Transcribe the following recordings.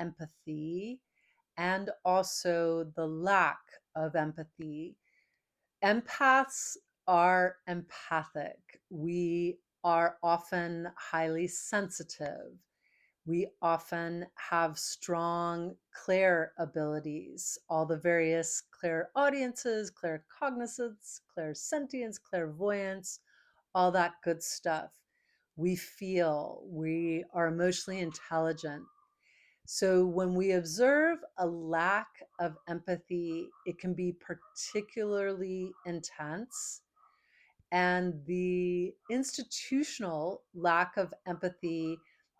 empathy and also the lack of empathy. Empaths are empathic. We are often highly sensitive. We often have strong clair abilities, all the various clairaudiences, claircognizance, clairsentience, clairvoyance, all that good stuff. We feel, we are emotionally intelligent. So when we observe a lack of empathy, it can be particularly intense. And the institutional lack of empathy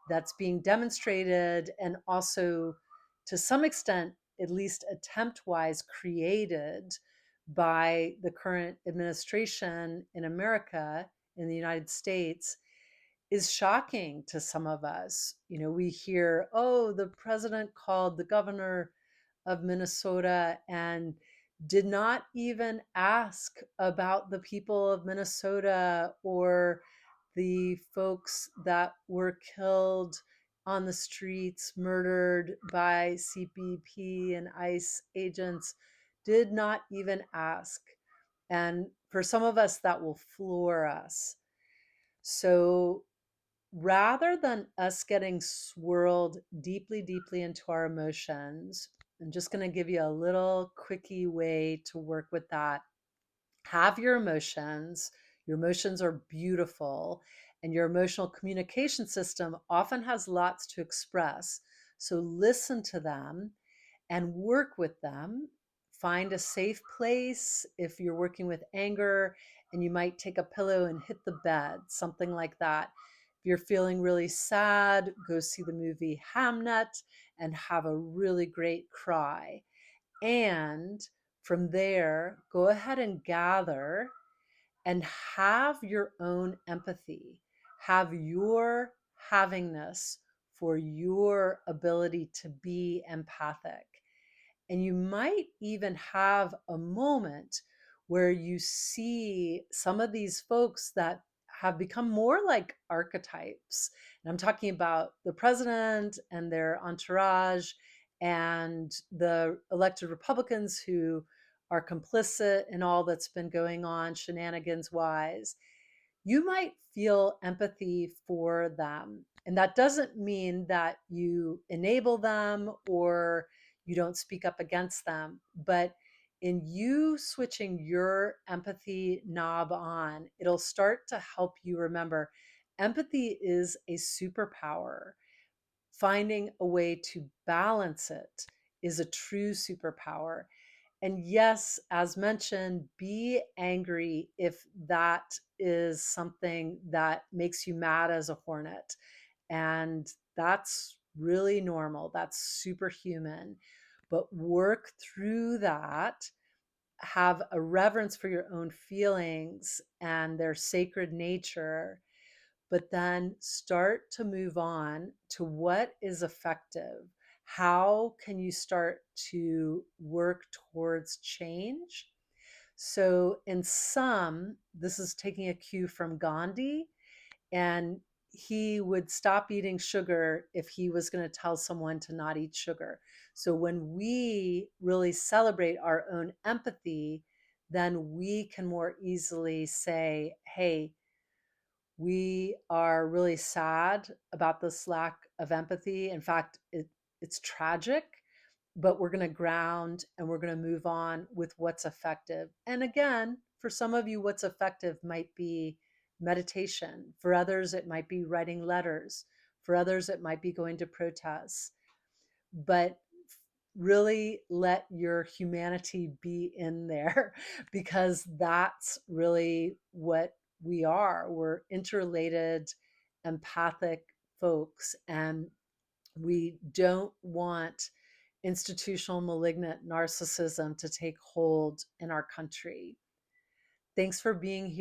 that's being demonstrated, and also to some extent, at least attempt wise, created by the current administration in America, in the United States, is shocking to some of us. We hear, oh, the president called the governor of Minnesota and did not even ask about the people of Minnesota or the folks that were killed on the streets, murdered by CBP and ICE agents, did not even ask. And for some of us, that will floor us. So rather than us getting swirled deeply, deeply into our emotions, I'm just going to give you a little quickie way to work with that. Have your emotions. Your emotions are beautiful, and your emotional communication system often has lots to express. So listen to them and work with them. Find a safe place if you're working with anger, and you might take a pillow and hit the bed, something like that. If you're feeling really sad, go see the movie Hamnet and have a really great cry. And from there, go ahead and gather and have your own empathy. Have your havingness for your ability to be empathic. And you might even have a moment where you see some of these folks that have become more like archetypes. And I'm talking about the president and their entourage and the elected Republicans who are complicit in all that's been going on shenanigans wise. You might feel empathy for them. And that doesn't mean that you enable them or you don't speak up against them. But in you switching your empathy knob on, it'll start to help you remember empathy is a superpower. Finding a way to balance it is a true superpower. And yes, as mentioned, be angry if that is something that makes you mad as a hornet. And that's really normal. That's superhuman. But work through that. Have a reverence for your own feelings and their sacred nature, but then start to move on to what is effective. How can you start to work towards change? So, in some, this is taking a cue from Gandhi, and he would stop eating sugar if he was going to tell someone to not eat sugar. So, when we really celebrate our own empathy, then we can more easily say, hey, we are really sad about this lack of empathy. In fact, it's tragic, but we're going to ground and we're going to move on with what's effective. And again, for some of you, what's effective might be meditation. For others, it might be writing letters. For others, it might be going to protests. But really let your humanity be in there because that's really what we are. We're interrelated, empathic folks, and we don't want institutional malignant narcissism to take hold in our country. Thanks for being here.